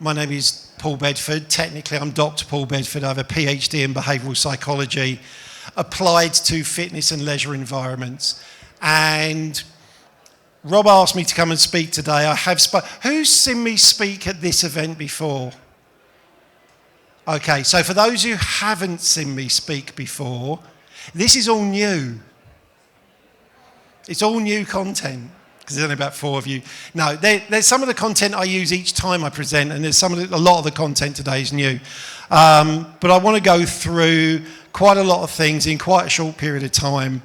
My name is Paul Bedford. Technically, I'm Dr. Paul Bedford. I have a PhD in behavioural psychology applied to fitness and leisure environments. And Rob asked me to come and speak today. Who's seen me speak at this event before? Okay, so for those who haven't seen me speak before, this is all new. It's all new content, because there's only about 4 of you. No, there's some of the content I use each time I present, and a lot of the content today is new. But I want to go through quite a lot of things in quite a short period of time.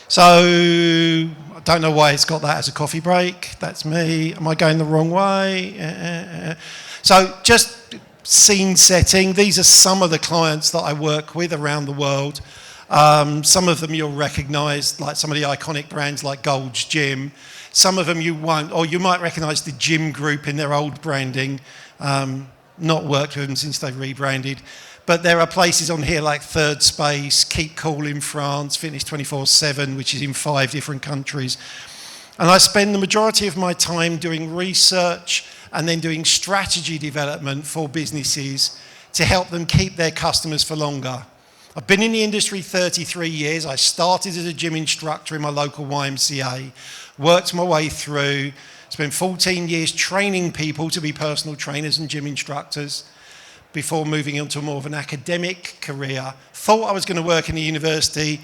So, I don't know why it's got that as a coffee break. That's me. Am I going the wrong way? So, just scene setting. These are some of the clients that I work with around the world. Some of them you'll recognise, like some of the iconic brands like Gold's Gym. Some of them you won't, or you might recognise the Gym Group in their old branding. Not worked with them since they've rebranded. But there are places on here like Third Space, Keep Cool in France, Fitness 24/7, which is in 5 different countries. And I spend the majority of my time doing research and then doing strategy development for businesses to help them keep their customers for longer. I've been in the industry 33 years. I started as a gym instructor in my local YMCA, worked my way through, spent 14 years training people to be personal trainers and gym instructors before moving into more of an academic career. Thought I was going to work in a university,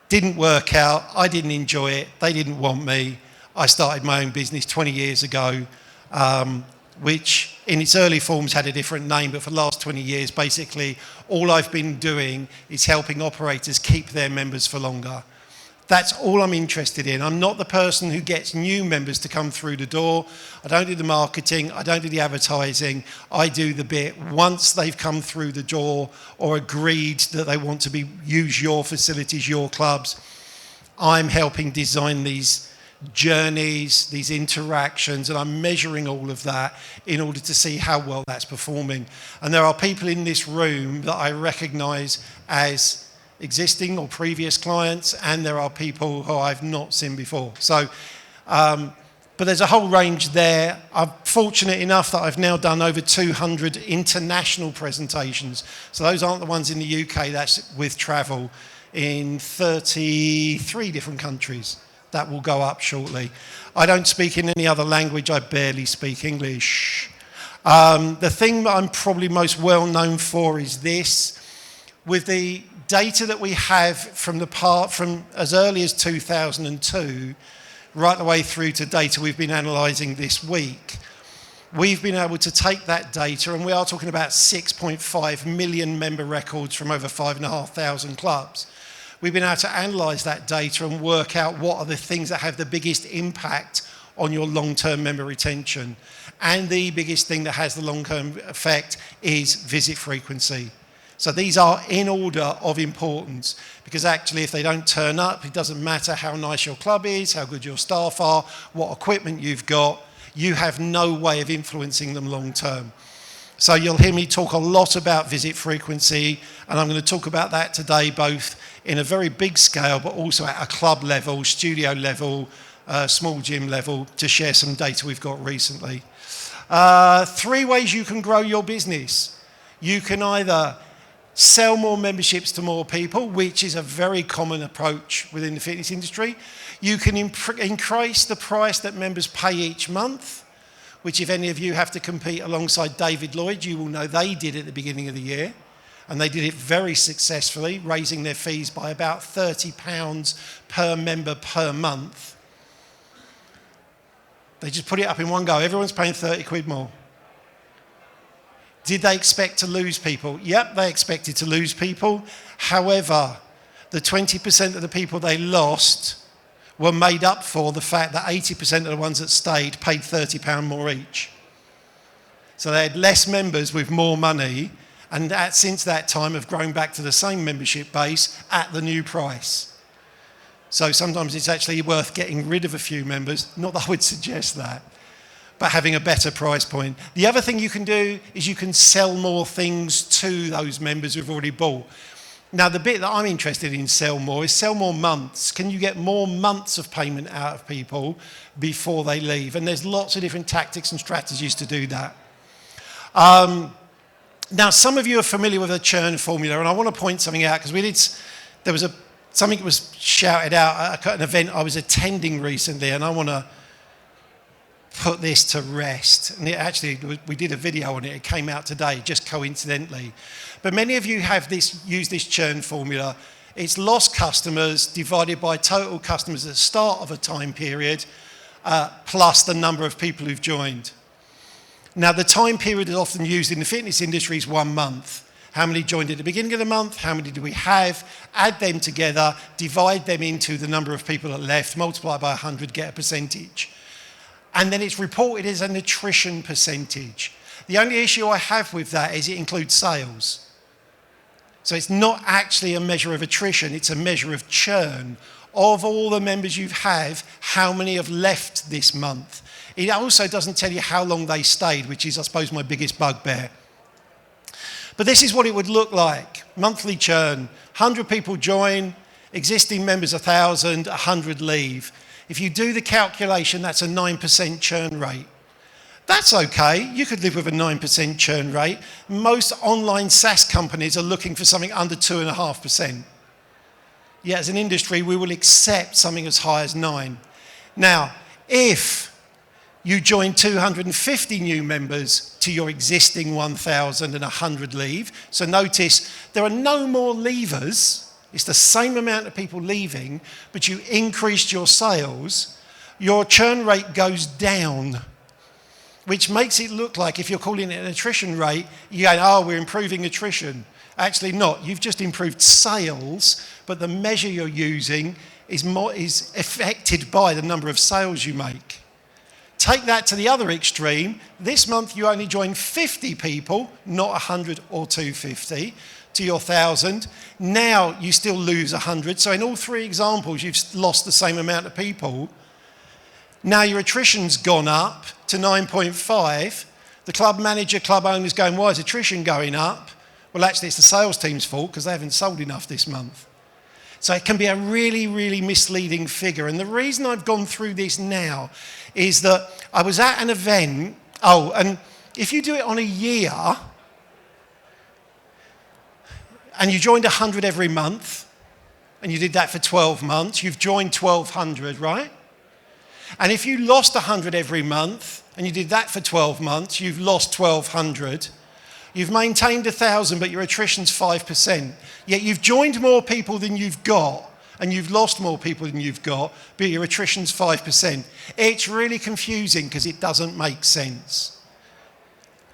didn't work out, I didn't enjoy it, they didn't want me. I started my own business 20 years ago, which in its early forms had a different name, but for the last 20 years, basically, all I've been doing is helping operators keep their members for longer. That's all I'm interested in. I'm not the person who gets new members to come through the door. I don't do the marketing, I don't do the advertising. I do the bit once they've come through the door or agreed that they want to use your facilities, your clubs. I'm helping design these journeys, these interactions, and I'm measuring all of that in order to see how well that's performing. And there are people in this room that I recognise as existing or previous clients, and there are people who I've not seen before. So, but there's a whole range there. I'm fortunate enough that I've now done over 200 international presentations. So those aren't the ones in the UK, that's with travel, in 33 different countries. That will go up shortly. I don't speak in any other language. I barely speak English. The thing that I'm probably most well known for is this. With the data that we have from as early as 2002, right the way through to data we've been analysing this week, we've been able to take that data, and we are talking about 6.5 million member records from over 5,500 clubs. We've been able to analyse that data and work out what are the things that have the biggest impact on your long-term member retention. And the biggest thing that has the long-term effect is visit frequency. So these are in order of importance, because actually if they don't turn up, it doesn't matter how nice your club is, how good your staff are, what equipment you've got, you have no way of influencing them long-term. So you'll hear me talk a lot about visit frequency, and I'm going to talk about that today, both in a very big scale, but also at a club level, studio level, small gym level, to share some data we've got recently. 3 ways you can grow your business. You can either sell more memberships to more people, which is a very common approach within the fitness industry. You can increase the price that members pay each month, which if any of you have to compete alongside David Lloyd, you will know they did at the beginning of the year. And they did it very successfully, raising their fees by about £30 per member per month. They just put it up in one go. Everyone's paying 30 quid more. Did they expect to lose people? Yep, they expected to lose people. However, the 20% of the people they lost were made up for the fact that 80% of the ones that stayed paid £30 more each. So they had less members with more money, and since that time have grown back to the same membership base at the new price. So sometimes it's actually worth getting rid of a few members, not that I would suggest that, but having a better price point. The other thing you can do is you can sell more things to those members who've already bought. Now, the bit that I'm interested in sell more is sell more months. Can you get more months of payment out of people before they leave? And there's lots of different tactics and strategies to do that. Now, some of you are familiar with the churn formula, and I want to point something out because something was shouted out at an event I was attending recently, and I want to put this to rest. And we did a video on it. It came out today, just coincidentally. But many of you use this churn formula. It's lost customers divided by total customers at the start of a time period, plus the number of people who've joined. Now, the time period is often used in the fitness industry is 1 month. How many joined at the beginning of the month? How many do we have? Add them together, divide them into the number of people that left, multiply by 100, get a percentage. And then it's reported as an attrition percentage. The only issue I have with that is it includes sales. So it's not actually a measure of attrition, it's a measure of churn. Of all the members you have, how many have left this month? It also doesn't tell you how long they stayed, which is, I suppose, my biggest bugbear. But this is what it would look like. Monthly churn, 100 people join, existing members 1,000, 100 leave. If you do the calculation, that's a 9% churn rate. That's okay, you could live with a 9% churn rate. Most online SaaS companies are looking for something under 2.5%. Yet as an industry, we will accept something as high as 9. Now, if you join 250 new members to your existing 1,000 and 100 leave, so notice there are no more leavers, it's the same amount of people leaving, but you increased your sales, your churn rate goes down, which makes it look like if you're calling it an attrition rate, you go, oh, we're improving attrition. Actually not, you've just improved sales, but the measure you're using is affected by the number of sales you make. Take that to the other extreme. This month you only join 50 people, not 100 or 250, to your 1,000. Now you still lose 100. So in all three examples, you've lost the same amount of people. Now your attrition's gone up to 9.5. The club manager, club owner's going, why is attrition going up? Well, actually, it's the sales team's fault because they haven't sold enough this month. So it can be a really, really misleading figure. And the reason I've gone through this now is that I was at an event, and if you do it on a year, and you joined 100 every month, and you did that for 12 months, you've joined 1,200, right? And if you lost 100 every month, and you did that for 12 months, you've lost 1,200. You've maintained 1,000, but your attrition's 5%. Yet you've joined more people than you've got, and you've lost more people than you've got, but your attrition's 5%. It's really confusing because it doesn't make sense.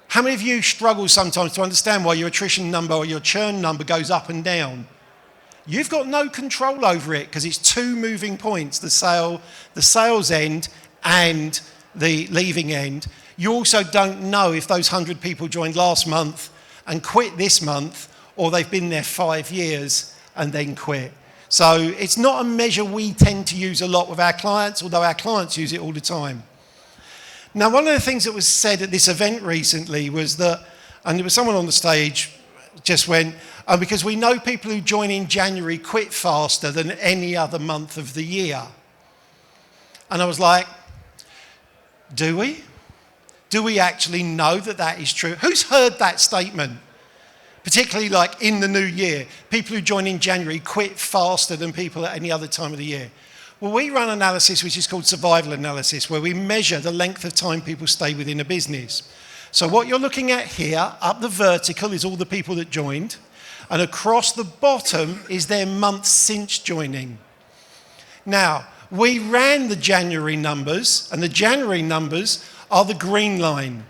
How many of you struggle sometimes to understand why your attrition number or your churn number goes up and down? You've got no control over it because it's two moving points, the sales end and the leaving end. You also don't know if those 100 people joined last month and quit this month, or they've been there 5 years and then quit. So it's not a measure we tend to use a lot with our clients, although our clients use it all the time. Now, one of the things that was said at this event recently was that, and there was someone on the stage just went, because we know people who join in January quit faster than any other month of the year. And I was like, do we? Do we actually know that that is true? Who's heard that statement? Particularly like in the new year, people who join in January quit faster than people at any other time of the year. Well, we run analysis which is called survival analysis, where we measure the length of time people stay within a business. So what you're looking at here, up the vertical, is all the people that joined, and across the bottom is their month since joining. Now, we ran the January numbers, and the January numbers are the green line.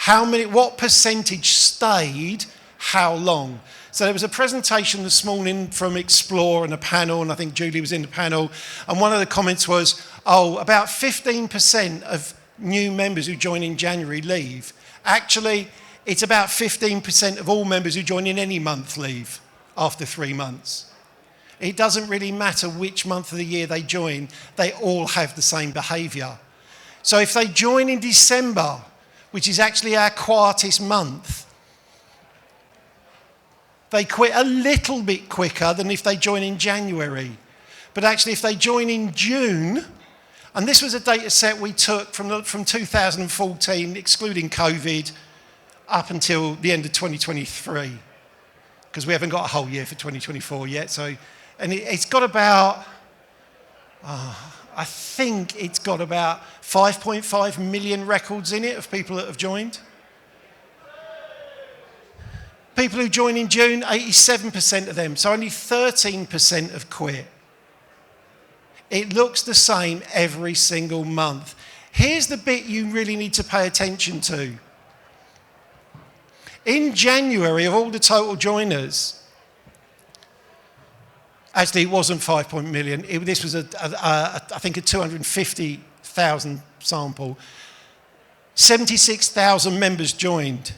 What percentage stayed, how long? So there was a presentation this morning from Explore and a panel, and I think Julie was in the panel, and one of the comments was, about 15% of new members who join in January leave. Actually, it's about 15% of all members who join in any month leave after 3 months. It doesn't really matter which month of the year they join, they all have the same behaviour. So if they join in December, which is actually our quietest month, they quit a little bit quicker than if they join in January. But actually, if they join in June, and this was a data set we took from 2014, excluding COVID, up until the end of 2023, because we haven't got a whole year for 2024 yet. So, and it's got about, I think it's got about 5.5 million records in it of people that have joined. People who join in June, 87% of them, so only 13% have quit. It looks the same every single month. Here's the bit you really need to pay attention to. In January, of all the total joiners, actually it wasn't 5 million, this was I think a 250,000 sample, 76,000 members joined.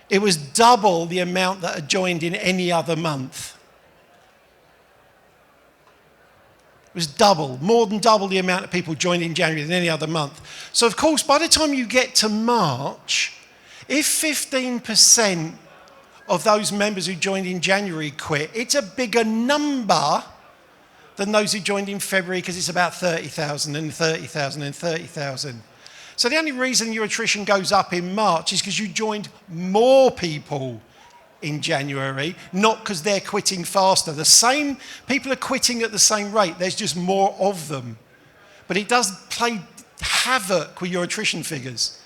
It was double the amount that had joined in any other month. It was double, more than double the amount of people joined in January than any other month. So of course, by the time you get to March, if 15% of those members who joined in January quit, it's a bigger number than those who joined in February, because it's about 30,000 and 30,000 and 30,000. So the only reason your attrition goes up in March is because you joined more people in January, not because they're quitting faster. The same people are quitting at the same rate, there's just more of them. But it does play havoc with your attrition figures.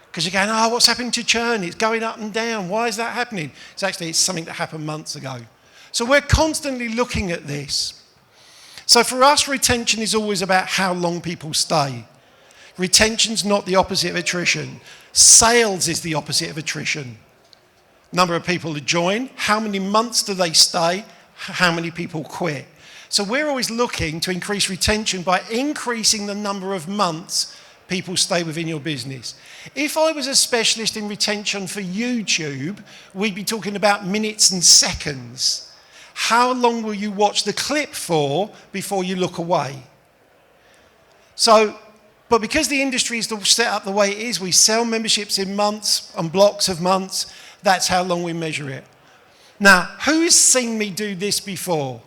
Because you're going, oh, what's happening to churn? It's going up and down. Why is that happening? It's something that happened months ago. So we're constantly looking at this. So for us, retention is always about how long people stay. Retention's not the opposite of attrition. Sales is the opposite of attrition. Number of people that join, how many months do they stay, how many people quit. So we're always looking to increase retention by increasing the number of months people stay within your business. If I was a specialist in retention for YouTube, we'd be talking about minutes and seconds. How long will you watch the clip for before you look away? But because the industry is set up the way it is, we sell memberships in months and blocks of months. That's how long we measure it. Now, who's seen me do this before?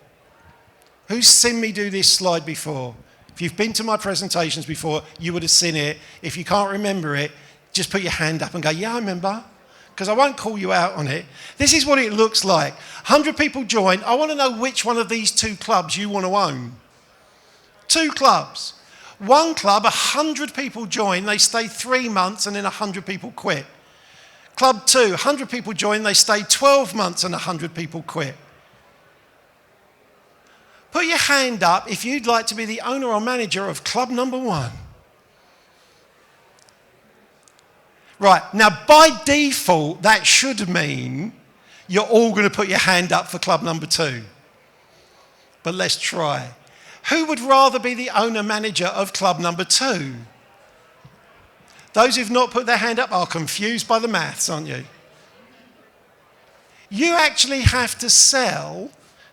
Who's seen me do this slide before? If you've been to my presentations before, you would have seen it. If you can't remember it, just put your hand up and go, yeah, I remember. Because I won't call you out on it. This is what it looks like. 100 people join. I want to know which one of these two clubs you want to own. 2 clubs. One club, 100 people join, they stay 3 months and then 100 people quit. Club 2, 100 people join, they stay 12 months and 100 people quit. Put your hand up if you'd like to be the owner or manager of club number 1. Right, now by default, that should mean you're all going to put your hand up for club number 2. But let's try. Who would rather be the owner-manager of club number 2? Those who've not put their hand up are confused by the maths, aren't you? You actually have to sell,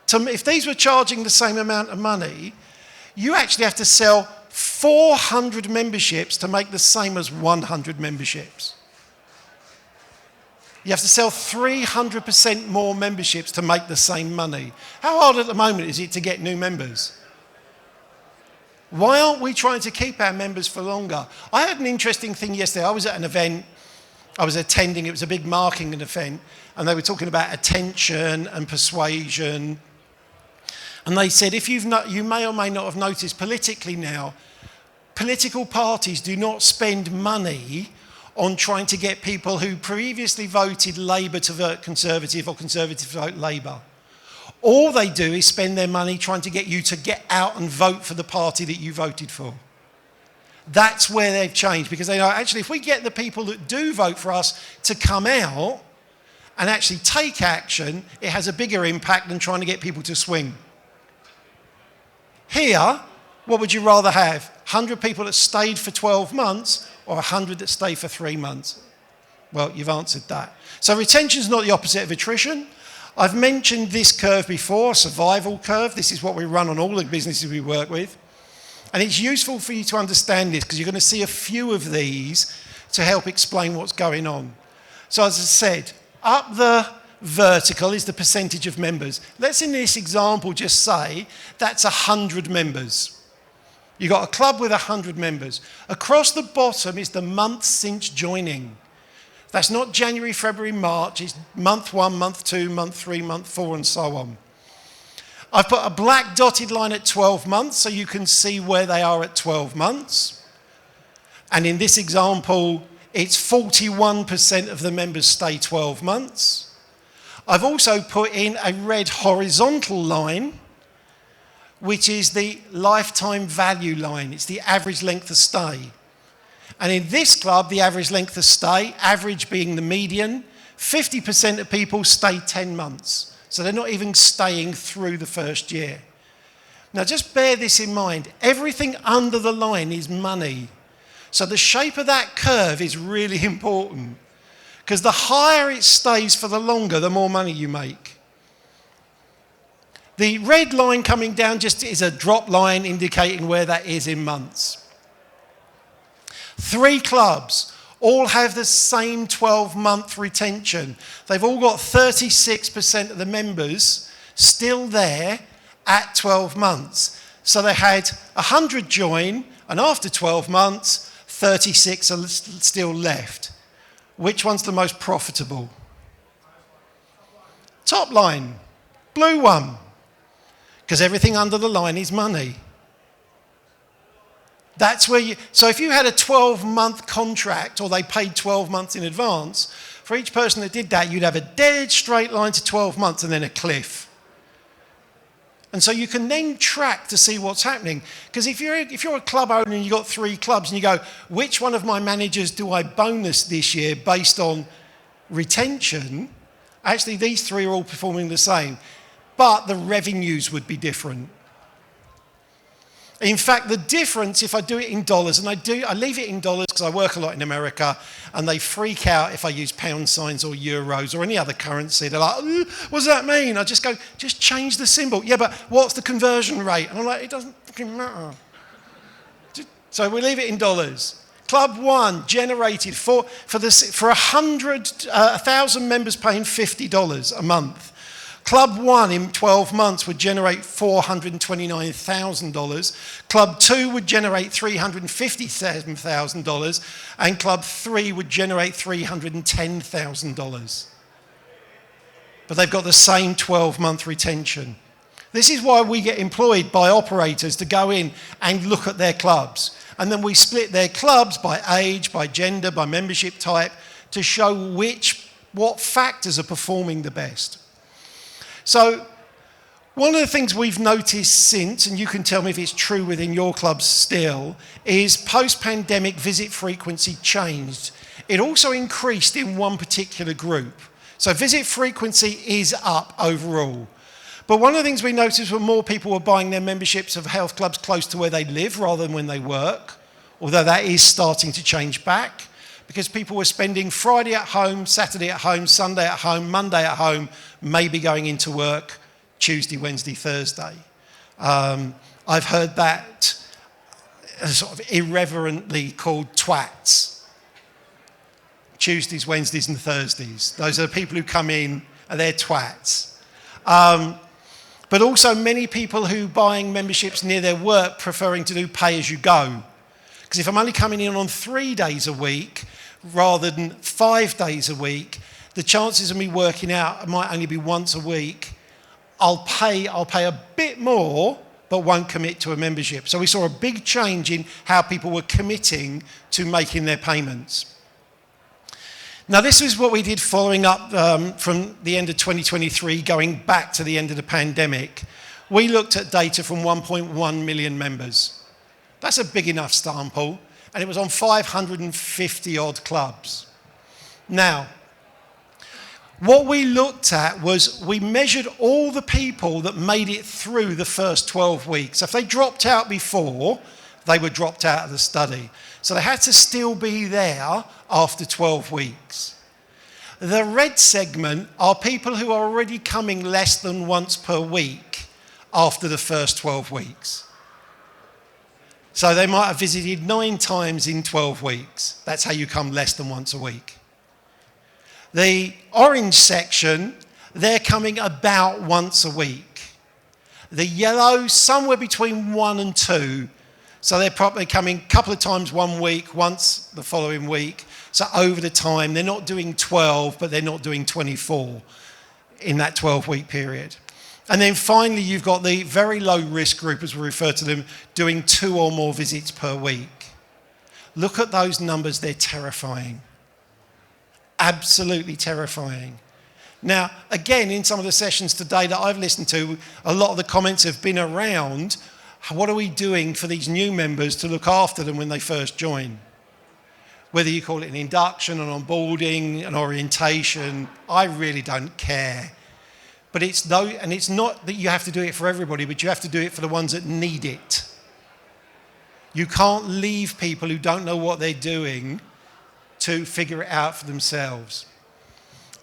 if these were charging the same amount of money, you actually have to sell 400 memberships to make the same as 100 memberships. You have to sell 300% more memberships to make the same money. How hard at the moment is it to get new members? Why aren't we trying to keep our members for longer? I had an interesting thing yesterday. I was at an event, I was attending, it was a big marketing event, and they were talking about attention and persuasion. And they said, you may or may not have noticed politically now, political parties do not spend money on trying to get people who previously voted Labour to vote Conservative or Conservative to vote Labour. All they do is spend their money trying to get you to get out and vote for the party that you voted for. That's where they've changed, because they know, actually, if we get the people that do vote for us to come out and actually take action, it has a bigger impact than trying to get people to swing. Here, what would you rather have? 100 people that stayed for 12 months or 100 that stayed for 3 months? Well, you've answered that. So retention is not the opposite of attrition. I've mentioned this curve before, survival curve. This is what we run on all the businesses we work with. And it's useful for you to understand this because you're going to see a few of these to help explain what's going on. So as I said, up the vertical is the percentage of members. Let's in this example just say that's 100 members. You've got a club with 100 members. Across the bottom is the months since joining. That's not January, February, March. It's month 1, month 2, month 3, month 4, and so on. I've put a black dotted line at 12 months so you can see where they are at 12 months. And in this example, it's 41% of the members stay 12 months. I've also put in a red horizontal line, which is the lifetime value line. It's the average length of stay. And in this club, the average length of stay, average being the median, 50% of people stay 10 months. So they're not even staying through the first year. Now just bear this in mind. Everything under the line is money. So the shape of that curve is really important, because the higher it stays for the longer, the more money you make. The red line coming down just is a drop line indicating where that is in months. 3 clubs all have the same 12-month retention. They've all got 36% of the members still there at 12 months. So they had 100 join, and after 12 months, 36 are still left. Which one's the most profitable? Top line, blue one, because everything under the line is money. That's where so if you had a 12-month contract, or they paid 12 months in advance, for each person that did that, you'd have a dead straight line to 12 months and then a cliff. And so you can then track to see what's happening. Because if you're a club owner and you've got 3 clubs and you go, which one of my managers do I bonus this year based on retention? Actually, these 3 are all performing the same. But the revenues would be different. In fact, the difference, if I do it in dollars, and I leave it in dollars because I work a lot in America, and they freak out if I use pound signs or euros or any other currency. They're like, what does that mean? I just go, just change the symbol. Yeah, but what's the conversion rate? And I'm like, it doesn't fucking matter. So we leave it in dollars. Club 1 generated for 1,000 members paying $50 a month. Club 1 in 12 months would generate $429,000. Club 2 would generate $357,000. And Club 3 would generate $310,000. But they've got the same 12-month retention. This is why we get employed by operators to go in and look at their clubs. And then we split their clubs by age, by gender, by membership type to show what factors are performing the best. So one of the things we've noticed since, and you can tell me if it's true within your clubs still, is post-pandemic visit frequency changed. It also increased in one particular group. So visit frequency is up overall. But one of the things we noticed were more people were buying their memberships of health clubs close to where they live rather than when they work, although that is starting to change back, because people were spending Friday at home, Saturday at home, Sunday at home, Monday at home, maybe going into work Tuesday, Wednesday, Thursday. I've heard that sort of irreverently called twats. Tuesdays, Wednesdays and Thursdays. Those are the people who come in and they're twats. But also many people who buying memberships near their work preferring to do pay-as-you-go. Because if I'm only coming in on 3 days a week rather than 5 days a week, the chances of me working out it might only be once a week. I'll pay a bit more, but won't commit to a membership. So we saw a big change in how people were committing to making their payments. Now this is what we did following up from the end of 2023, going back to the end of the pandemic. We looked at data from 1.1 million members. That's a big enough sample, and it was on 550 odd clubs. Now, what we looked at was we measured all the people that made it through the first 12 weeks. If they dropped out before, they were dropped out of the study. So they had to still be there after 12 weeks. The red segment are people who are already coming less than once per week after the first 12 weeks. So they might have visited 9 times in 12 weeks. That's how you come less than once a week. The orange section, they're coming about once a week. The yellow, somewhere between 1 and 2. So they're probably coming a couple of times one week, once the following week. So over the time, they're not doing 12, but they're not doing 24 in that 12-week period. And then finally, you've got the very low-risk group, as we refer to them, doing 2 or more visits per week. Look at those numbers, they're terrifying. Absolutely terrifying. Now, again, in some of the sessions today that I've listened to, a lot of the comments have been around, what are we doing for these new members to look after them when they first join? Whether you call it an induction, an onboarding, an orientation, I really don't care. But it's not that you have to do it for everybody, but you have to do it for the ones that need it. You can't leave people who don't know what they're doing to figure it out for themselves.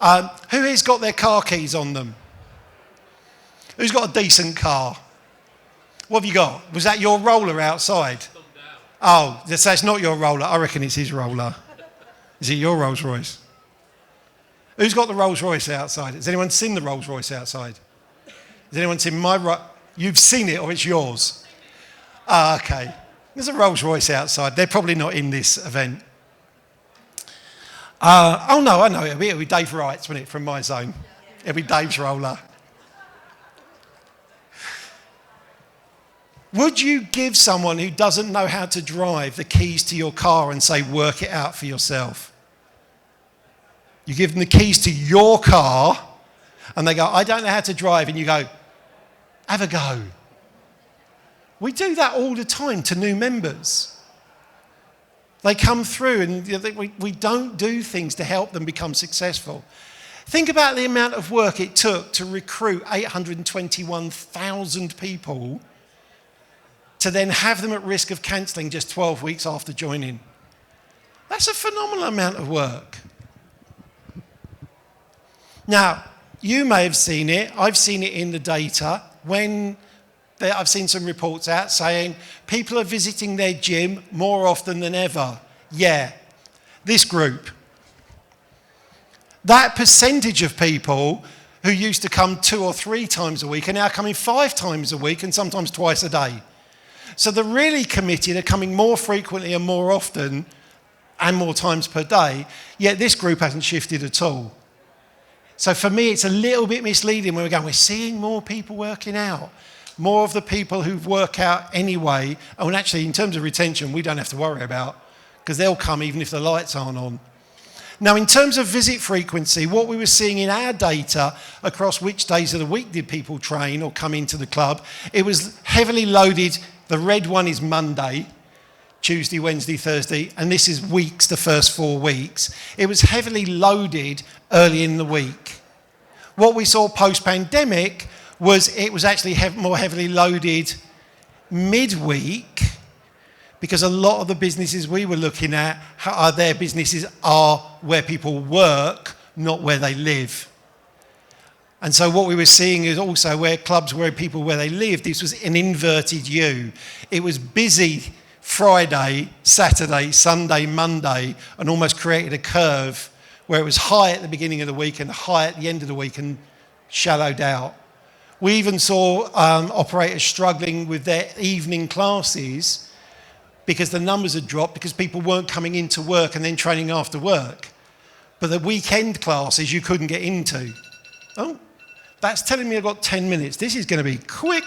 Who has got their car keys on them? Who's got a decent car? What have you got? Was that your roller outside? Oh, so it's not your roller. I reckon it's his roller. Is it your Rolls Royce? Who's got the Rolls Royce outside? Has anyone seen the Rolls Royce outside? Has anyone seen my... You've seen it or it's yours? Ah, okay. There's a Rolls Royce outside. They're probably not in this event. Oh no, I know. It'll be Dave Wright's, won't it, from my zone? It'll be Dave's roller. Would you give someone who doesn't know how to drive the keys to your car and say, work it out for yourself? You give them the keys to your car and they go, I don't know how to drive. And you go, have a go. We do that all the time to new members. They come through and we don't do things to help them become successful. Think about the amount of work it took to recruit 821,000 people to then have them at risk of cancelling just 12 weeks after joining. That's a phenomenal amount of work. Now, you may have seen it. I've seen it in the data. I've seen some reports out saying people are visiting their gym more often than ever. Yeah, this group. That percentage of people who used to come 2 or 3 times a week are now coming 5 times a week and sometimes twice a day. So the really committed are coming more frequently and more often and more times per day, yet this group hasn't shifted at all. So for me, it's a little bit misleading when we're seeing more people working out. More of the people who work out anyway, and actually in terms of retention, we don't have to worry about, because they'll come even if the lights aren't on. Now, in terms of visit frequency, what we were seeing in our data across which days of the week did people train or come into the club, it was heavily loaded. The red one is Monday, Tuesday, Wednesday, Thursday, and this is weeks, the first 4 weeks. It was heavily loaded early in the week. What we saw post-pandemic was it was actually more heavily loaded midweek, because a lot of the businesses we were looking at, their businesses are where people work, not where they live. And so what we were seeing is also where clubs were people where they lived, this was an inverted U. It was busy Friday, Saturday, Sunday, Monday, and almost created a curve where it was high at the beginning of the week and high at the end of the week and shallowed out. We even saw operators struggling with their evening classes because the numbers had dropped because people weren't coming into work and then training after work. But the weekend classes you couldn't get into. Oh, that's telling me I've got 10 minutes. This is going to be quick.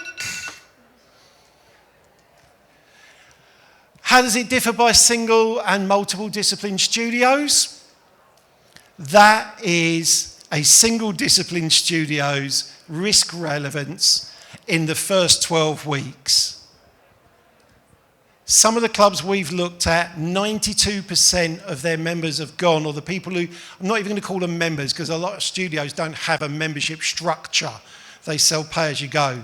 How does it differ by single and multiple discipline studios? That is a single discipline studio's risk relevance in the first 12 weeks. Some of the clubs we've looked at, 92% of their members have gone, or the people who, I'm not even going to call them members because a lot of studios don't have a membership structure. They sell pay as you go.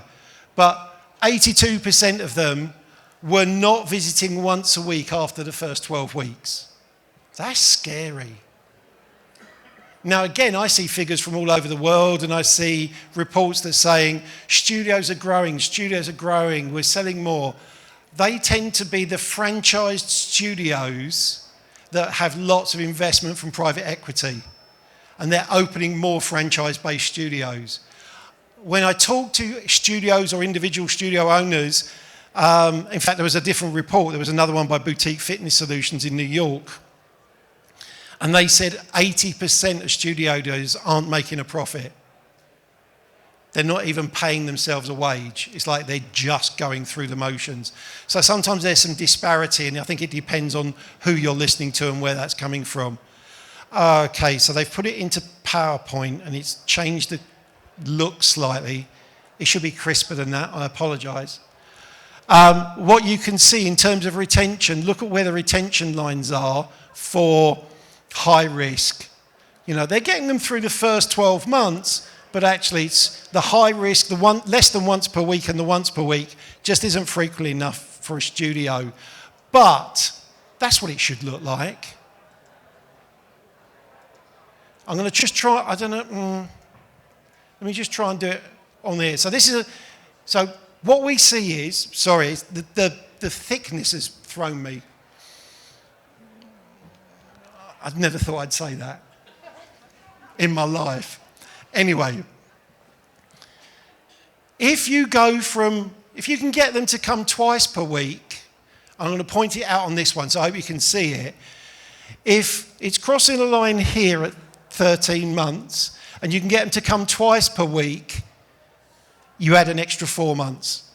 But 82% of them were not visiting once a week after the first 12 weeks. That's scary. Now, again, I see figures from all over the world and I see reports that are saying studios are growing, we're selling more. They tend to be the franchised studios that have lots of investment from private equity, and they're opening more franchise-based studios. When I talk to studios or individual studio owners, In fact, there was a different report. There was another one by Boutique Fitness Solutions in New York. And they said 80% of studios aren't making a profit. They're not even paying themselves a wage. It's like they're just going through the motions. So sometimes there's some disparity, and I think it depends on who you're listening to and where that's coming from. Okay, so they've put it into PowerPoint, and it's changed the look slightly. It should be crisper than that. I apologise. What you can see in terms of retention, look at where the retention lines are for high risk. You know, they're getting them through the first 12 months, but actually it's the high risk, the one less than once per week and the once per week just isn't frequently enough for a studio. But that's what it should look like. I'm going to just try, I don't know, let me just try and do it on there. So this is so what we see is, sorry, the thickness has thrown me. I'd never thought I'd say that in my life. Anyway, if you can get them to come twice per week, I'm going to point it out on this one, so I hope you can see it. If it's crossing a line here at 13 months, and you can get them to come twice per week, you add an extra 4 months.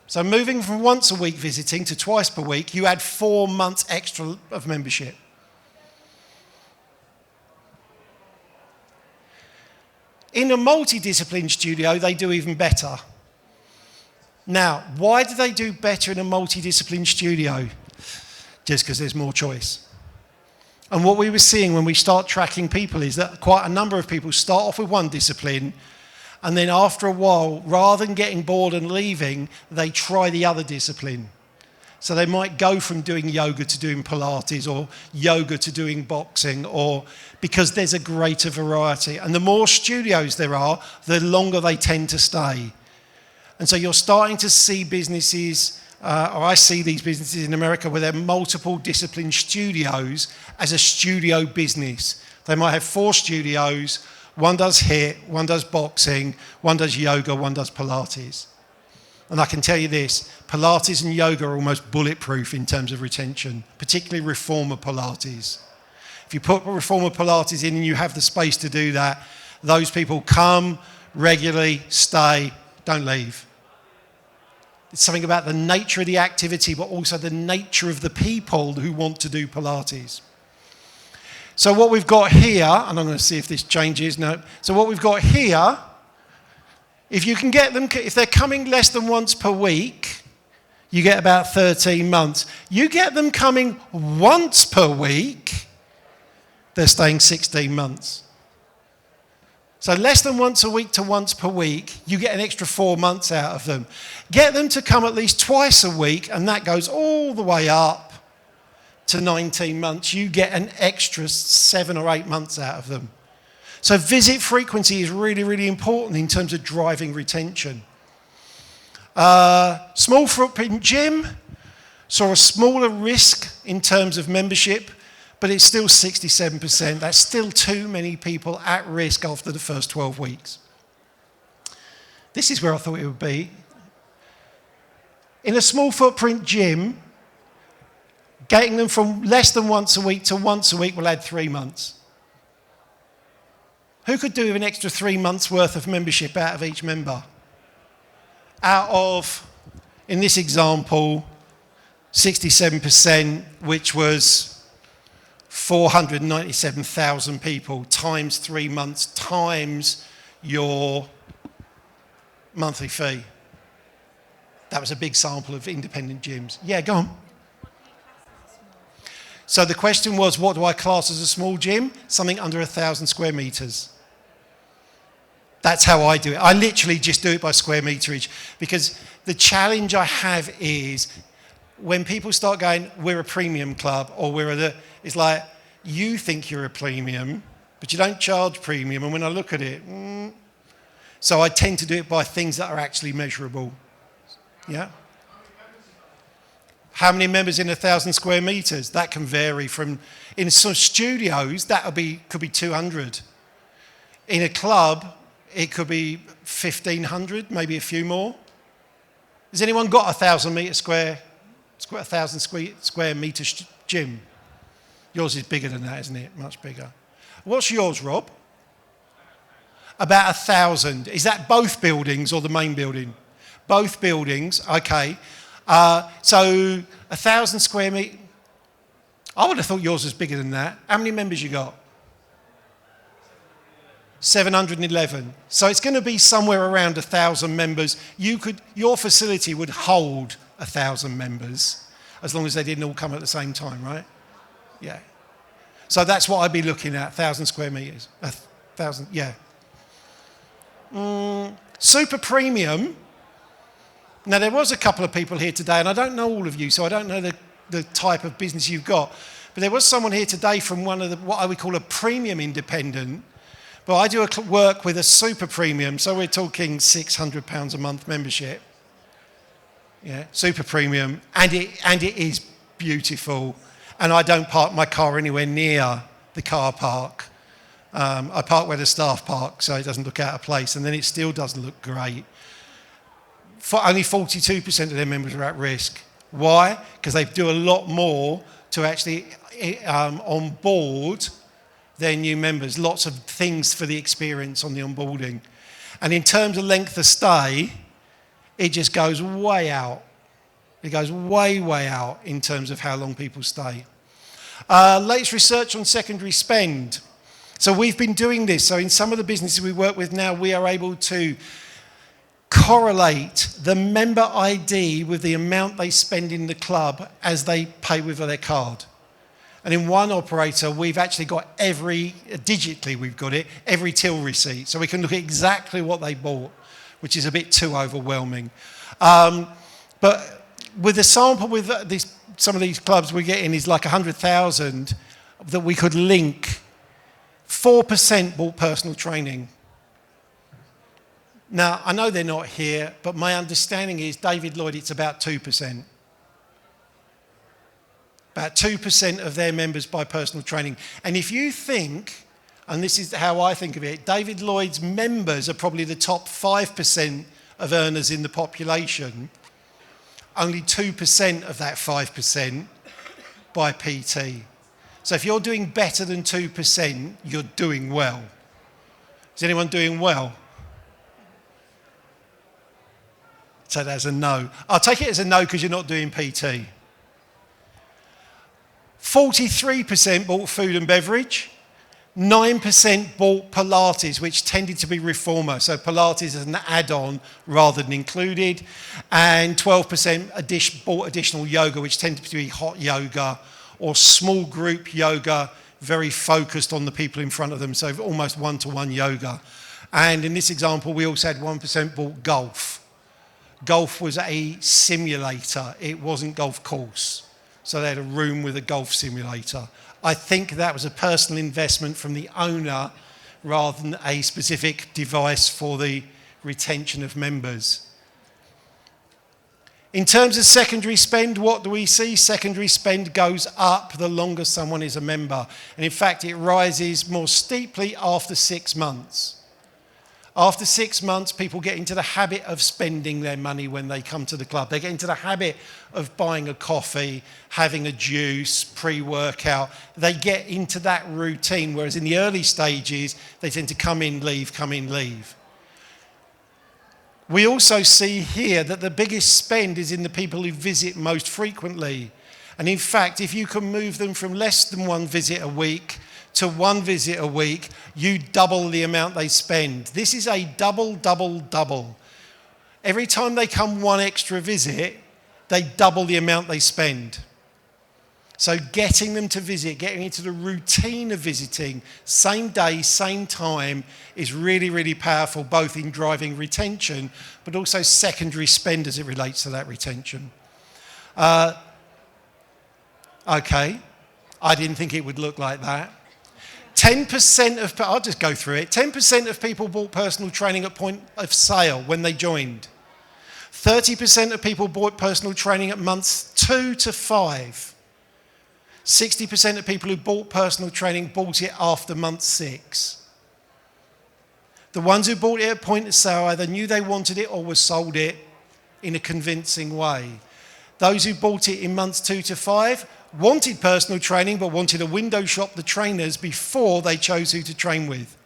So moving from once a week visiting to twice per week, you add 4 months extra of membership. In a multidiscipline studio, they do even better. Now, why do they do better in a multidiscipline studio? Just because there's more choice. And what we were seeing when we start tracking people is that quite a number of people start off with one discipline, and then after a while, rather than getting bored and leaving, they try the other discipline. So they might go from doing yoga to doing Pilates, or yoga to doing boxing, or because there's a greater variety. And the more studios there are, the longer they tend to stay. And so you're starting to see businesses, or I see these businesses in America where there are multiple discipline studios as a studio business. They might have 4 studios, one does HIIT, one does boxing, one does yoga, one does Pilates. And I can tell you this, Pilates and yoga are almost bulletproof in terms of retention, particularly reformer Pilates. If you put reformer Pilates in and you have the space to do that, those people come regularly, stay, don't leave. It's something about the nature of the activity, but also the nature of the people who want to do Pilates. So what we've got here, and I'm going to see if this changes. No. So what we've got here, if you can get them, if they're coming less than once per week, you get about 13 months. You get them coming once per week, they're staying 16 months. So less than once a week to once per week, you get an extra 4 months out of them. Get them to come at least twice a week, and that goes all the way up to 19 months. You get an extra 7 or 8 months out of them. So visit frequency is really, really important in terms of driving retention. Small footprint gym saw a smaller risk in terms of membership, but it's still 67%. That's still too many people at risk after the first 12 weeks. This is where I thought it would be. In a small footprint gym, getting them from less than once a week to once a week will add 3 months. Who could do an extra 3 months worth of membership out of each member? Out of, in this example, 67%, which was 497,000 people, times 3 months, times your monthly fee. That was a big sample of independent gyms. Yeah, go on. So the question was, what do I class as a small gym? Something under 1,000 square meters. That's how I do it. I literally just do it by square meterage, because the challenge I have is when people start going, we're a premium club, or it's like, you think you're a premium, but you don't charge premium. And when I look at it, so I tend to do it by things that are actually measurable. Yeah? How many members in 1,000 square meters? That can vary from, in some studios, could be 200. In a club, it could be 1,500, maybe a few more. Has anyone got 1,000 square metre gym? Yours is bigger than that, isn't it? Much bigger. What's yours, Rob? About 1,000. Is that both buildings or the main building? Both buildings, okay. So 1,000 square metre. I would have thought yours was bigger than that. How many members you got? 711. So it's going to be somewhere around 1,000 members. Your facility would hold 1,000 members as long as they didn't all come at the same time, right? Yeah. So that's what I'd be looking at, 1,000 square metres. 1,000, yeah. Super premium. Now, there was a couple of people here today, and I don't know all of you, so I don't know the type of business you've got. But there was someone here today from one of what I would call a premium independent. But I do work with a super premium, so we're talking £600 a month membership. Yeah, super premium, and it is beautiful. And I don't park my car anywhere near the car park. I park where the staff park, so it doesn't look out of place, and then it still doesn't look great. Only 42% of their members are at risk. Why? Because they do a lot more to actually onboard their new members. Lots of things for the experience on the onboarding. And in terms of length of stay, it just goes way out. It goes way, way out in terms of how long people stay. Latest research on secondary spend. So we've been doing this. So in some of the businesses we work with now, we are able to correlate the member ID with the amount they spend in the club as they pay with their card. And in one operator, we've actually got digitally we've got it, every till receipt. So we can look at exactly what they bought, which is a bit too overwhelming. But with the sample with some of these clubs we're getting is like 100,000 that we could link. 4% bought personal training. Now, I know they're not here, but my understanding is, David Lloyd, it's about 2%. About 2% of their members buy personal training. And if you think, and this is how I think of it, David Lloyd's members are probably the top 5% of earners in the population. Only 2% of that 5% buy PT. So if you're doing better than 2%, you're doing well. Is anyone doing well? So that's a no. I'll take it as a no because you're not doing PT. 43% bought food and beverage. 9% bought Pilates, which tended to be reformer. So Pilates is an add-on rather than included. And 12% bought additional yoga, which tended to be hot yoga or small group yoga, very focused on the people in front of them. So almost one-to-one yoga. And in this example, we also had 1% bought golf. Golf was a simulator. It wasn't golf course. So they had a room with a golf simulator. I think that was a personal investment from the owner rather than a specific device for the retention of members. In terms of secondary spend, what do we see? Secondary spend goes up the longer someone is a member. And in fact, it rises more steeply after 6 months. After 6 months, people get into the habit of spending their money when they come to the club. They get into the habit of buying a coffee, having a juice, pre-workout. They get into that routine, whereas in the early stages, they tend to come in, leave, come in, leave. We also see here that the biggest spend is in the people who visit most frequently. And in fact, if you can move them from less than 1 visit a week to 1 visit a week, you double the amount they spend. This is a double, double, double. Every time they come 1 extra visit, they double the amount they spend. So getting them to visit, getting into the routine of visiting, same day, same time, is really, really powerful, both in driving retention, but also secondary spend as it relates to that retention. Okay, I didn't think it would look like that. 10% of, I'll just go through it. 10% of people bought personal training at point of sale when they joined. 30% of people bought personal training at months 2 to 5. 60% of people who bought personal training bought it after month 6. The ones who bought it at point of sale either knew they wanted it or were sold it in a convincing way. Those who bought it in months 2 to 5 wanted personal training, but wanted to window shop the trainers before they chose who to train with.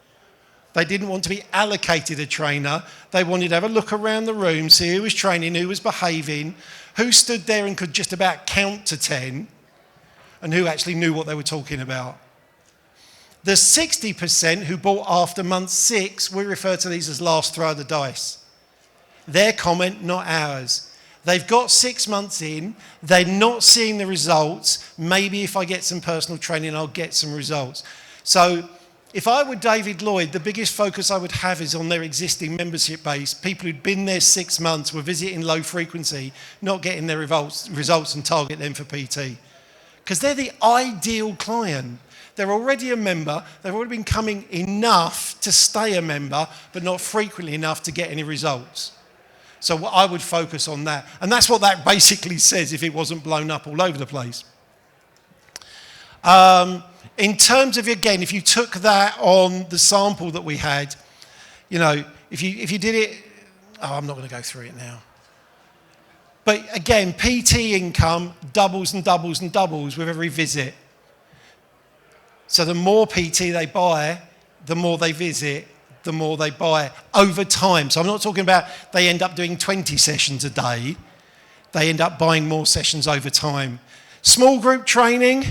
They didn't want to be allocated a trainer. They wanted to have a look around the room, see who was training, who was behaving, who stood there and could just about count to 10, and who actually knew what they were talking about. The 60% who bought after month 6, we refer to these as last throw of the dice. Their comment, not ours. They've got 6 months in, they're not seeing the results. Maybe if I get some personal training, I'll get some results. So if I were David Lloyd, the biggest focus I would have is on their existing membership base, people who'd been there 6 months, were visiting low frequency, not getting their results and target them for PT. Because they're the ideal client. They're already a member, they've already been coming enough to stay a member, but not frequently enough to get any results. So I would focus on that. And that's what that basically says if it wasn't blown up all over the place. In terms of, again, if you took that on the sample that we had, you know, if you did it, I'm not going to go through it now. But again, PT income doubles and doubles and doubles with every visit. So the more PT they buy, the more they visit, the more they buy over time. So I'm not talking about they end up doing 20 sessions a day. They end up buying more sessions over time. Small group training,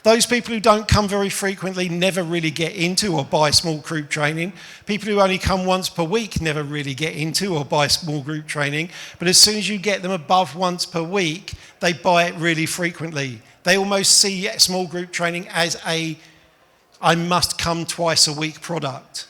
those people who don't come very frequently never really get into or buy small group training. People who only come once per week never really get into or buy small group training. But as soon as you get them above once per week, they buy it really frequently. They almost see small group training as I must come twice a week product.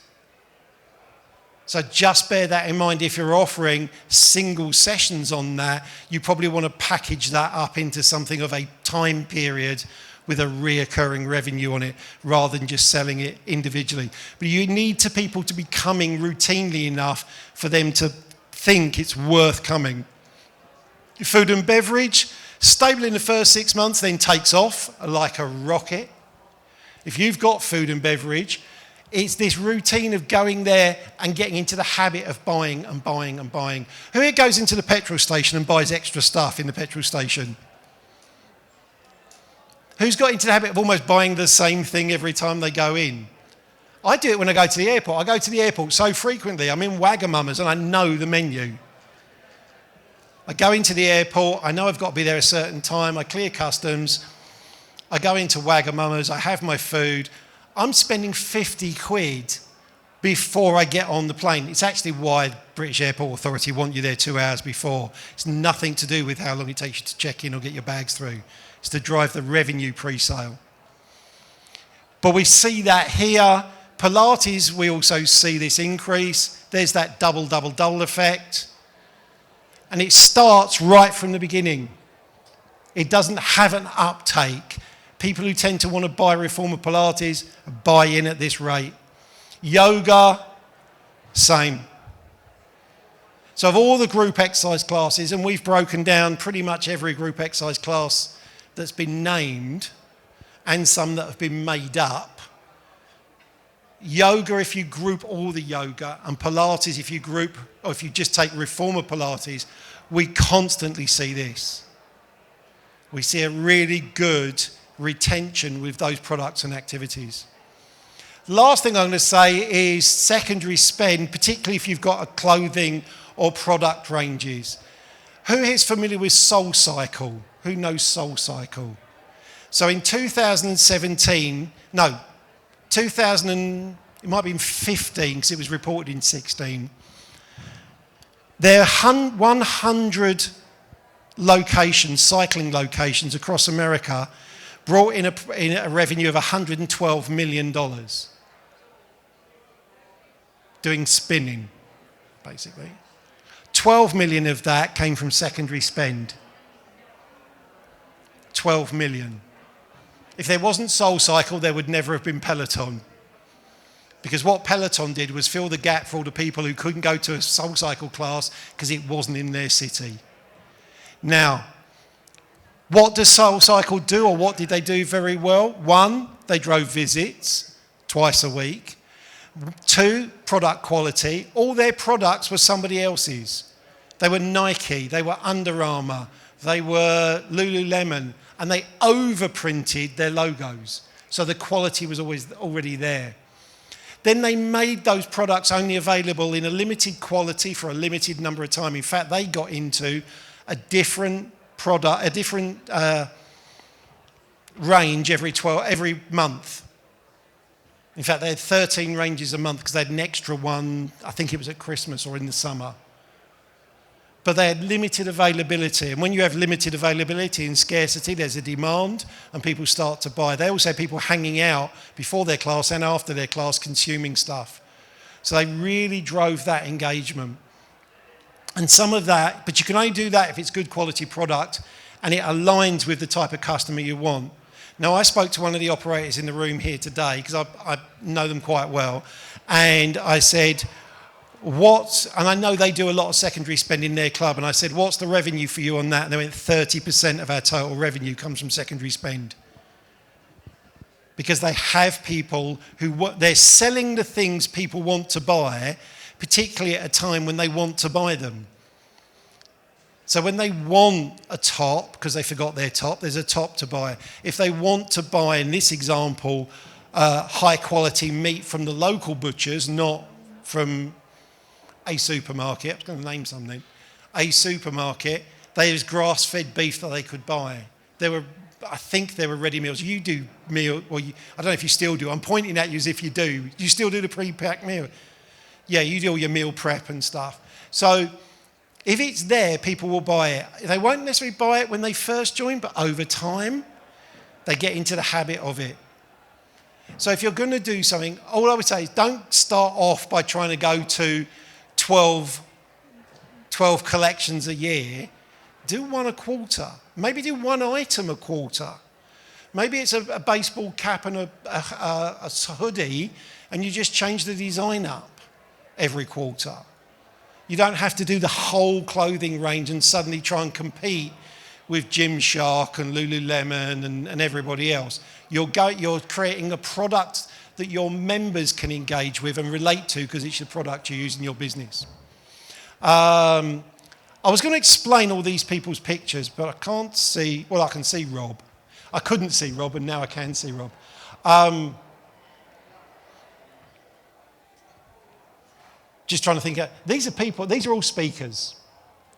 So just bear that in mind. If you're offering single sessions on that, you probably want to package that up into something of a time period with a reoccurring revenue on it, rather than just selling it individually. But you need people to be coming routinely enough for them to think it's worth coming. Food and beverage, stable in the first 6 months, then takes off like a rocket. If you've got food and beverage, it's this routine of going there and getting into the habit of buying and buying and buying. Who here goes into the petrol station and buys extra stuff in the petrol station? Who's got into the habit of almost buying the same thing every time they go in? I do it when I go to the airport. I go to the airport so frequently. I'm in Wagamama's and I know the menu. I go into the airport. I know I've got to be there a certain time. I clear customs. I go into Wagamama's. I have my food. I'm spending 50 quid before I get on the plane. It's actually why the British Airport Authority want you there 2 hours before. It's nothing to do with how long it takes you to check in or get your bags through. It's to drive the revenue pre-sale. But we see that here. Pilates, we also see this increase. There's that double effect. And it starts right from the beginning. It doesn't have an uptake. People who tend to want to buy Reformer Pilates buy in at this rate. Yoga, same. So of all the group exercise classes, and we've broken down pretty much every group exercise class that's been named, and some that have been made up. Yoga, if you group all the yoga, and Pilates, if you group, or if you just take Reformer Pilates, we constantly see this. We see a really good retention with those products and activities. Last thing I'm going to say is secondary spend, particularly if you've got a clothing or product ranges. Who is familiar with Soul Cycle? Who knows Soul Cycle? So in 2017, no, 2000 and, it might have been 15 because it was reported in 16. There are 100 locations, cycling locations across America, brought in a revenue of $112 million. Doing spinning, basically. 12 million of that came from secondary spend. 12 million. If there wasn't Soul Cycle, there would never have been Peloton. Because what Peloton did was fill the gap for all the people who couldn't go to a Soul Cycle class because it wasn't in their city. Now, what does Soul Cycle do, or what did they do very well? 1, they drove visits twice a week. 2, product quality. All their products were somebody else's. They were Nike, they were Under Armour, they were Lululemon, and they overprinted their logos. So the quality was always already there. Then they made those products only available in a limited quality for a limited number of time. In fact, they got into a different product, a different range every month. In fact, they had 13 ranges a month because they had an extra one, I think it was at Christmas or in the summer. But they had limited availability. And when you have limited availability and scarcity, there's a demand and people start to buy. They also had people hanging out before their class and after their class consuming stuff. So they really drove that engagement. And some of that, but you can only do that if it's good quality product and it aligns with the type of customer you want. Now, I spoke to one of the operators in the room here today because I know them quite well. And I said, and I know they do a lot of secondary spend in their club, and I said, what's the revenue for you on that? And they went, 30% of our total revenue comes from secondary spend. Because they have people they're selling the things people want to buy, particularly at a time when they want to buy them. So when they want a top, because they forgot their top, there's a top to buy. If they want to buy, in this example, high quality meat from the local butchers, not from a supermarket, I was going to name something, a supermarket, there's grass-fed beef that they could buy. I think there were ready meals. You do meal, I don't know if you still do. I'm pointing at you as if you do. You still do the pre-packed meal? Yeah, you do all your meal prep and stuff. So if it's there, people will buy it. They won't necessarily buy it when they first join, but over time, they get into the habit of it. So if you're going to do something, all I would say is don't start off by trying to go to 12 collections a year. Do one a quarter. Maybe do one item a quarter. Maybe it's a baseball cap and a hoodie, and you just change the design up every quarter. You don't have to do the whole clothing range and suddenly try and compete with Gymshark and Lululemon and everybody else. You're creating a product that your members can engage with and relate to because it's the product you use in your business. I was going to explain all these people's pictures, but I can't see, I can see Rob. I couldn't see Rob, and now I can see Rob. Just trying to think, these are all speakers.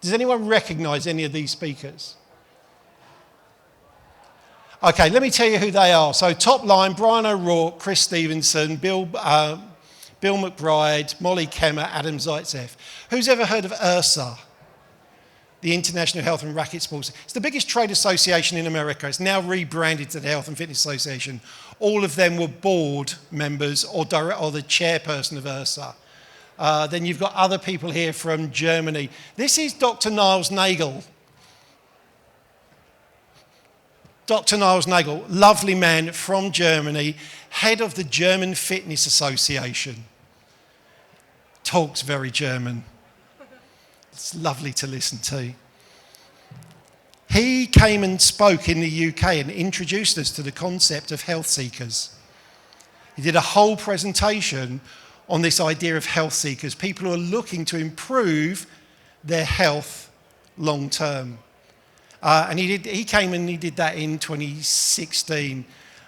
Does anyone recognise any of these speakers? Okay, let me tell you who they are. So top line, Brian O'Rourke, Chris Stevenson, Bill McBride, Molly Kemmer, Adam Zaitsev. Who's ever heard of IHRSA? The International Health and Racket Sports. It's the biggest trade association in America. It's now rebranded to the Health and Fitness Association. All of them were board members or the chairperson of IHRSA. Then you've got other people here from Germany. This is Dr. Niles Nagel. Dr. Niles Nagel, lovely man from Germany, head of the German Fitness Association. Talks very German. It's lovely to listen to. He came and spoke in the UK and introduced us to the concept of health seekers. He did a whole presentation on this idea of health seekers, people who are looking to improve their health long term. And he came and he did that in 2016.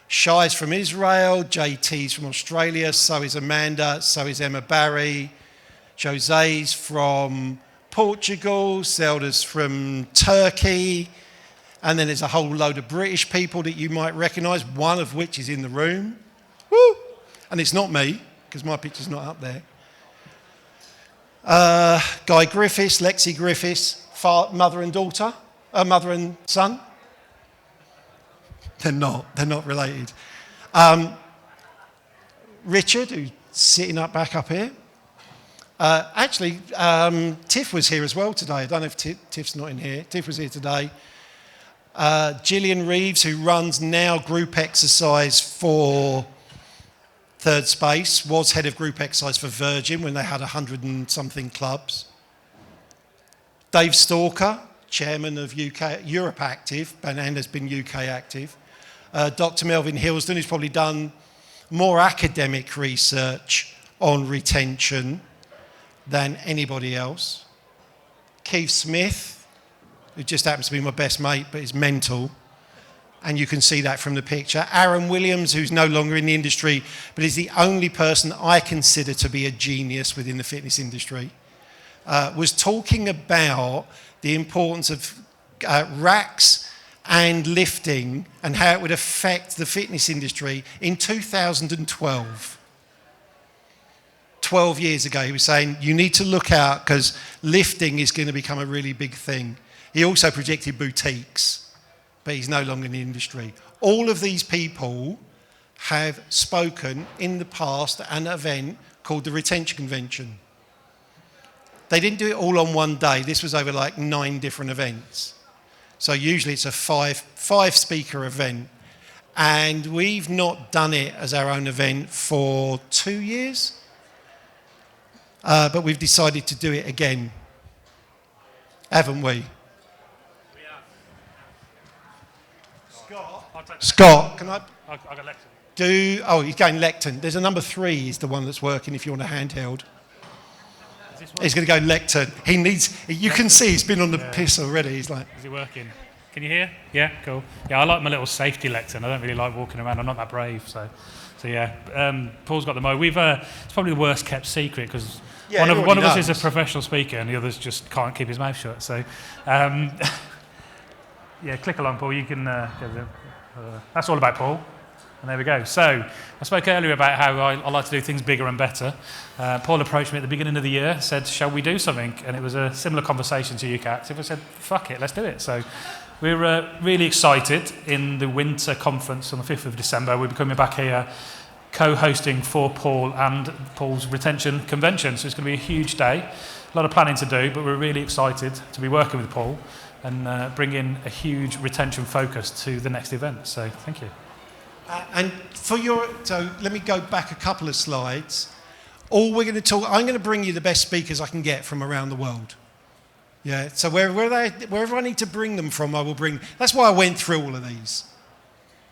Shai's from Israel, JT's from Australia, so is Amanda, so is Emma Barry. Jose's from Portugal, Zelda's from Turkey, and then there's a whole load of British people that you might recognise, one of which is in the room. Woo! And it's not me, because my picture's not up there. Guy Griffiths, Lexi Griffiths, mother and daughter, mother and son. They're not related. Richard, who's sitting back up here. Actually, Tiff was here as well today. I don't know if Tiff's not in here. Tiff was here today. Gillian Reeves, who runs now group exercise for Third Space, was head of group exercise for Virgin when they had 100 and something clubs. Dave Stalker, chairman of Europe Active, and has been UK Active. Dr. Melvin Hilsden, who's probably done more academic research on retention than anybody else. Keith Smith, who just happens to be my best mate, but is mental. And you can see that from the picture. Aaron Williams, who's no longer in the industry, but is the only person I consider to be a genius within the fitness industry, was talking about the importance of racks and lifting and how it would affect the fitness industry in 2012. 12 years ago, he was saying, you need to look out because lifting is going to become a really big thing. He also predicted boutiques, but he's no longer in the industry. All of these people have spoken in the past at an event called the Retention Convention. They didn't do it all on one day. This was over like 9 different events. So usually it's a five speaker event. And we've not done it as our own event for 2 years. But we've decided to do it again. Haven't we? Scott, can I got Lecton. Oh, he's going Lecton. There's a number 3 is the one that's working if you want a handheld. He's going to go Lecton. He needs, you can see he's been on the piss already. He's like... Is it working? Can you hear? Yeah, cool. Yeah, I like my little safety Lecton. I don't really like walking around. I'm not that brave, so yeah. Paul's got the mo. It's probably the worst kept secret because one of us is a professional speaker and the others just can't keep his mouth shut. So, yeah, click along, Paul. You can that's all about Paul. And there we go. So I spoke earlier about how I like to do things bigger and better. Paul approached me at the beginning of the year, said, shall we do something? And it was a similar conversation to you, Kat. I said, fuck it, let's do it. So we're really excited. In the winter conference on the 5th of December, we'll be coming back here co-hosting for Paul and Paul's retention convention. So it's going to be a huge day. A lot of planning to do, but we're really excited to be working with Paul and bring in a huge retention focus to the next event. So thank you. And so let me go back a couple of slides. I'm going to bring you the best speakers I can get from around the world. Yeah, so wherever I need to bring them from, I will bring. That's why I went through all of these.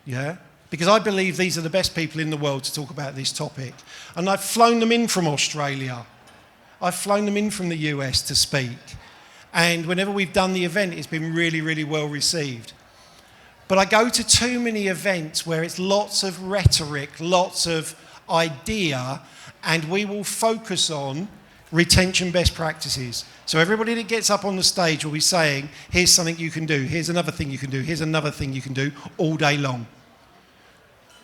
Yeah, because I believe these are the best people in the world to talk about this topic. And I've flown them in from Australia. I've flown them in from the US to speak. And whenever we've done the event, it's been really, really well received. But I go to too many events where it's lots of rhetoric, lots of idea, and we will focus on retention best practices. So everybody that gets up on the stage will be saying, here's something you can do, here's another thing you can do, here's another thing you can do, all day long.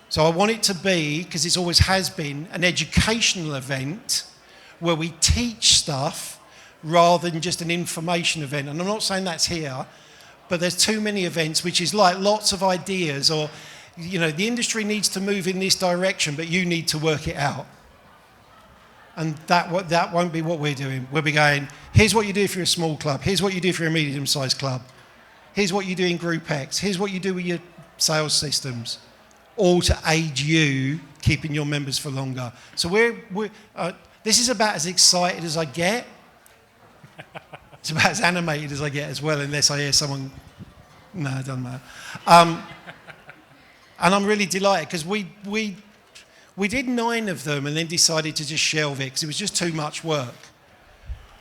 So I want it to be, because it always has been, an educational event where we teach stuff rather than just an information event. And I'm not saying that's here, but there's too many events which is like lots of ideas or, the industry needs to move in this direction, but you need to work it out. And that won't be what we're doing. We'll be going, here's what you do if you're a small club. Here's what you do if you're a medium-sized club. Here's what you do in Group X. Here's what you do with your sales systems. All to aid you keeping your members for longer. So this is about as excited as I get. It's about as animated as I get as well, unless I hear someone... No, it doesn't matter. And I'm really delighted because we did 9 of them and then decided to just shelve it because it was just too much work.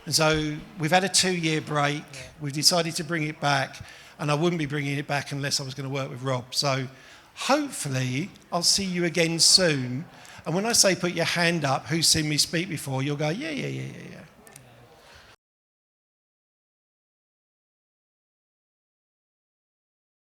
And so we've had a 2-year break. Yeah. We've decided to bring it back, and I wouldn't be bringing it back unless I was going to work with Rob. So hopefully I'll see you again soon. And when I say put your hand up, who's seen me speak before, you'll go, yeah.